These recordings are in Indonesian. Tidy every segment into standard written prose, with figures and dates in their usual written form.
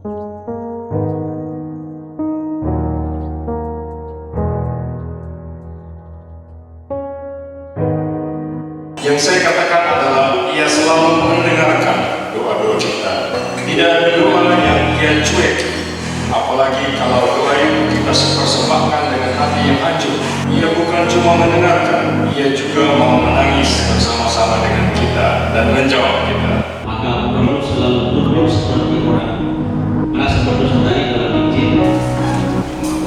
Yang saya katakan adalah ia selalu mendengarkan doa-doa kita. Tidak ada doa yang ia cuek, apalagi kalau doa itu kita persembahkan dengan hati yang hancur. Ia bukan cuma mendengarkan, ia juga mau menangis bersama-sama dengan kita dan menjawab kita. Maka perlu selalu tunduk seperti orang, merasa berdosa dari dalam Injil.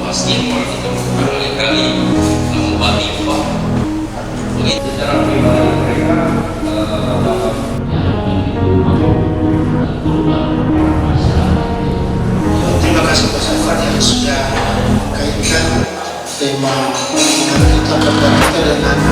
Pasti orang itu berkali-kali mengubah Pak. Begitu Secara pribadi mereka dapat Terima kasih Pak Safar yang sudah kaitkan tema kita berkaitan dengan